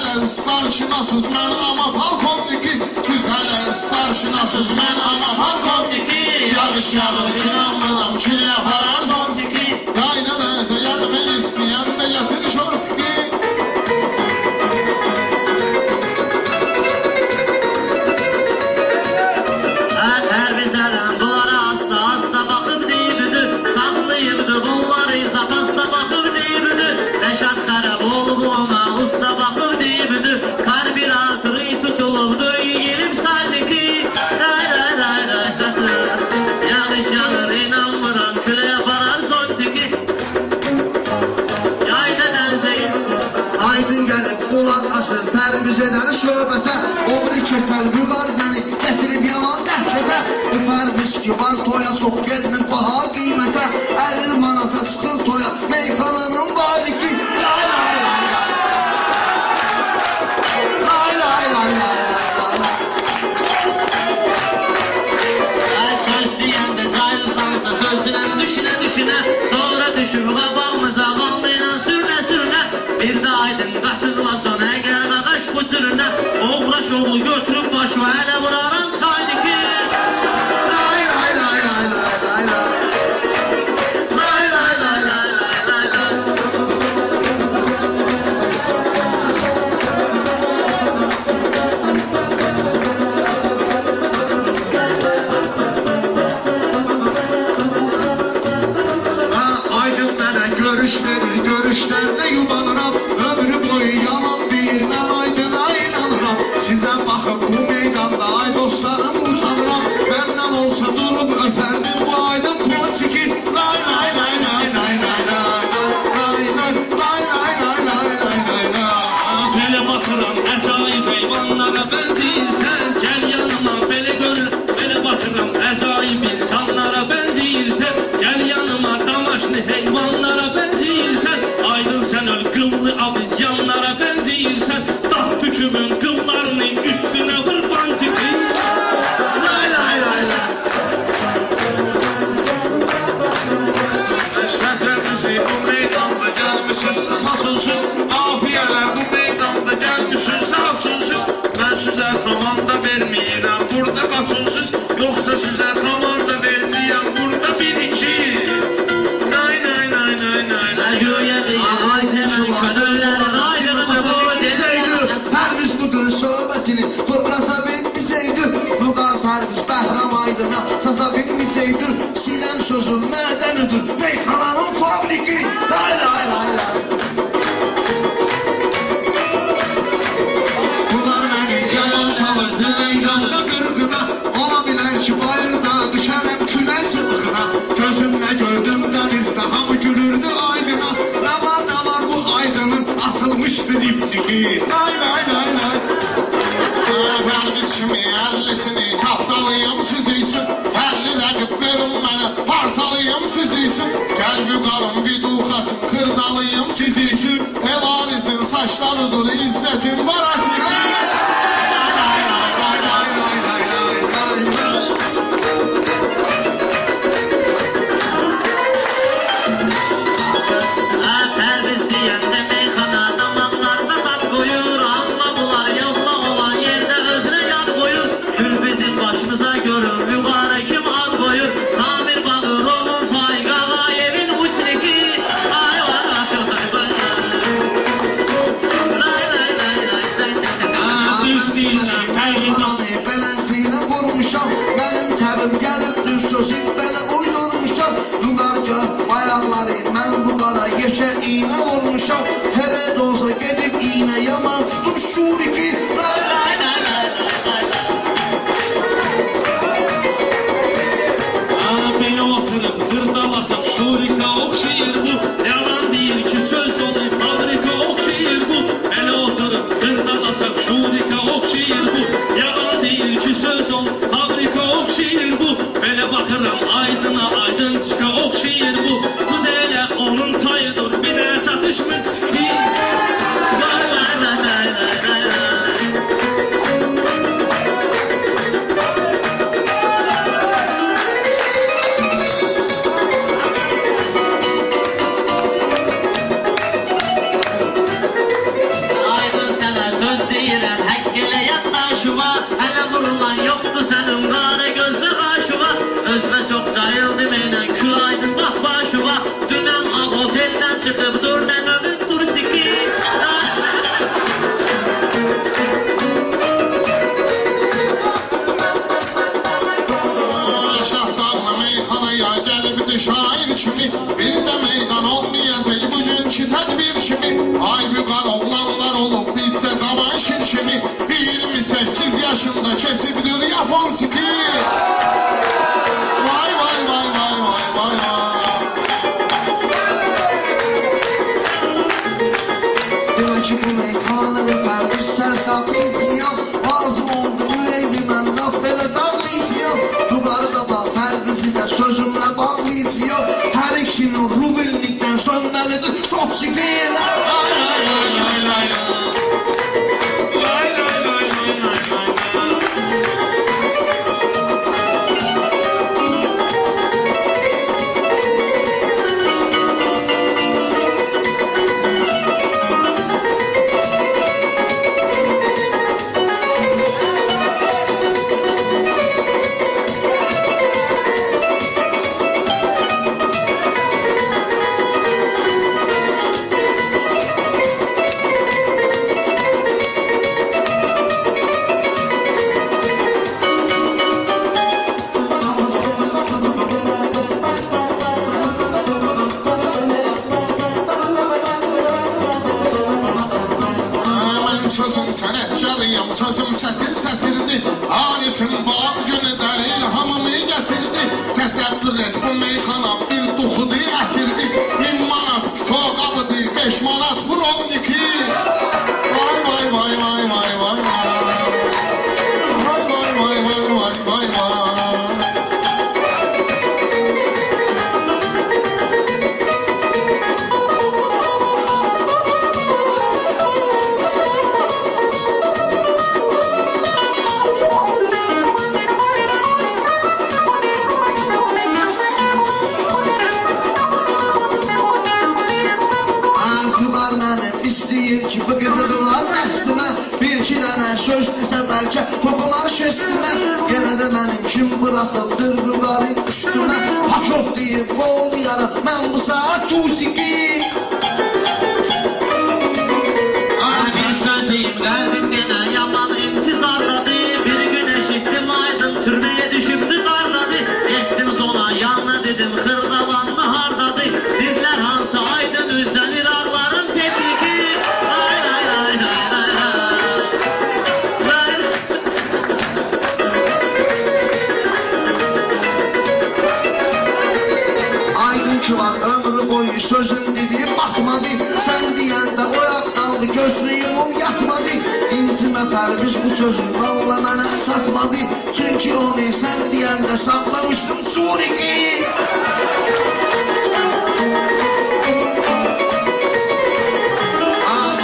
hələ starşinasız mən ama polkovniki. Siz hələ starşinasız mən ama polkovniki. Yağış yağır kinanmıram kine aparar zontiki. Yayda nəsə yardım el istəyən də gətir şortiki. Tərbiz edəni söhbətə Obri keçəl vüqar məni Gətirib yaman dəhkətə Bu tərbiz ki var toya çox gelmir baha qiymətə 50 manata çıxır toya Meyxananın valiki Lay lay lay lay Lay lay lay lay Söz deyəndə cayırsansa Sözdürən düşünə Sonra düşür qabağımıza Qalmayla sürünə Bir də aydın qatıqla son Əgər qaqaş bu türünə Oğraş oğlu götürüb başı Hələ vuraram çayniki Lay lay lay lay lay lay Lay lay lay lay lay lay Aydın mənə görüş verir Görüşlərdə yubanıram Ömrü boyu yalan deyir Mən Aydın'a inanıram Sizə baxıb bu meydanda Ay dostlarım utanıram Məndən olsa durub öpərdim Bu Aydın politiki Lay lay lay lay lay lay Lay lay lay lay lay lay lay lay Belə baxıram Əcayib heyvanlara benziyirsən Gəl yanıma belə görür Belə baxıram Əcayib insanlara benziyirsən Gəl yanıma Damaşlı heyvanlara benziyirsən Aydın sen öl kıllı avizyanlara benziyirsən Dağ tükümün kıllarının üstüne vur bantiki Lay lay lay lay Meşreflerinizi bu meydanda gelmişsiniz Sasılsız afiyeler bu meydanda gelmişsiniz Sağçunsuz ben size komanda vermeyirəm Burada kaçınsız yoksa size komanda vereceğim Burada bir iki Nay nay nay nay nay Tərbiz bugün söhbətini fırlata bilməyəcəkdi Vüqar tərbiz Bəhram Aydın'a çata bilməyəcəkdi Sinəm sözüm mədənidir Meyxananın fabriki Lay lay lay lay Bunlar məni yalan salırdı meydanda qırğına Ola bilər ki bayırda düşərəm külə çılğına Gözümlə gördüm dənizdə hamı gülürdü Aydın'a Nə var bu Aydın'ın açılmışdı dipçiki Lay lay lay lay Tərbiz kimi 50'sini tapdalıyım siz için 50 rəqib verin mənə parçalıyım siz için Gəl vüqarım viduxasın kırdalıyım siz için Evarizin saçlarıdır İzzətin baratmiki Lay lay lay lay lay lay lay lay lay Tərbiz deyəndə meyxana damaqlarda tat qoyur Amma bunlar yoxmaq olan yerdə özünə yad qoyur Kül bizim başımıza görür Vüqara kim ad qoyur Samir Bağırovun Faiq Ağayevin uçniki Ay vay vay vay Lay lay lay lay Düz deyirsən Ananı belənçiylə vurmuşam Mənim təbim gəlib düz sözü belə uydurmuşam Vüqar gör bayaqları mən vüqara Yeçə iğnə vurmuşam Teredoza gedib iğnə yaman tutub şuriki Lay lay lay lay lay Belə oturub xırdalasaq şurika oxşayır bu Yalan deyil ki söz dolu fabrika oxşayır bu Belə oturub xırdalasaq şurika oxşayır bu Yalan deyil ki söz dolu fabrika oxşayır bu Belə baxıram Aydın'a Aydın çıqa oxşayır bu Bu da elə onun tayıdır bir də çatışmır çıkı Lay lay lay lay lay lay Aydın sənə yaşında keçibdir yapon siki. Vay vay vay vay vay vay vay. Demek ki bu meyhanede Pərviz sərsam itiyam. Lazım oldu üreydi mən laf belə dağlı itiyam. Yukarıda bax Pərvizi də sözümlə bağlı itiyam. Hər ikisinin rubillikdən sönməlidir çox sikir. Lay lay lay lay lay lay. Lay lay lay lay lay lay lay. Sözüm sənətkarıyam, sözüm sətir-sətirdi. Arifim bağ günü də ilhamımı gətirdi. Təsəvvür et bu meyxana bir duxudu ətirdi. 1000 manat pito qabıdı, 5 manat vrovniki. Vay vay vay vay vay vay vay. Vay vay vay vay vay vay vay. İstəyir ki bu qızı duran nəslimə. Bir iki dənə söz desə bəlkə toxular şestimə. Yenə də mənim kim bıraxıbdır rüqarı üstümə. Paşot deyib qollayarım mən bu saat tusiki. Bir söz deyim qəlbim yenə yaman intizardadır. Bir gün eşitdim aydın türməyə düşübdü qardadır. Getdim sona yanına dedim xırdalanlı hardadır. Diblər hansı aydın üzlənir ağların teçiki. Lay lay lay lay lay lay. Aydın ki var ömrü boyu sözün dediği batmadı. Sen deyəndə oyaq qaldı gözlüyümüm yatmadı. İntimə Pərviz bu sözün valla mənə çatmadı. Çünki onu sen deyəndə saxlamışdım suriki.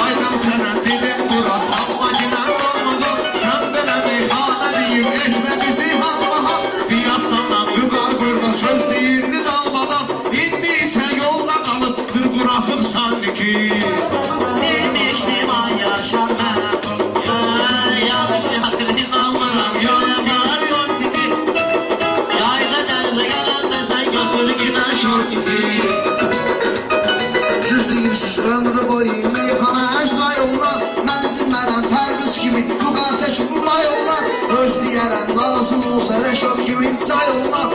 Aydın sənə dedim dura salma ginən olmadı. Sen belə meyxana deyim etmə bizi halmaha. Bir yaxtandan yuqar burada söz deyirdi dalmadan. İndi isə yolda qalıbdır buraxıb sanki. Demiştim ay yaşam mən. Yanlış yatırın almaram yolamar yok gibi. Yayla denize gələndə sən götür ginən şort gibi. Siz deyirsiniz ömrü boyu meyxana əcra yollar. Mən dinmərəm Pərviz kimi bu qardaş qurma yollar. Öz deyərəm qalsın olsa Rəşad kimi inca yollar.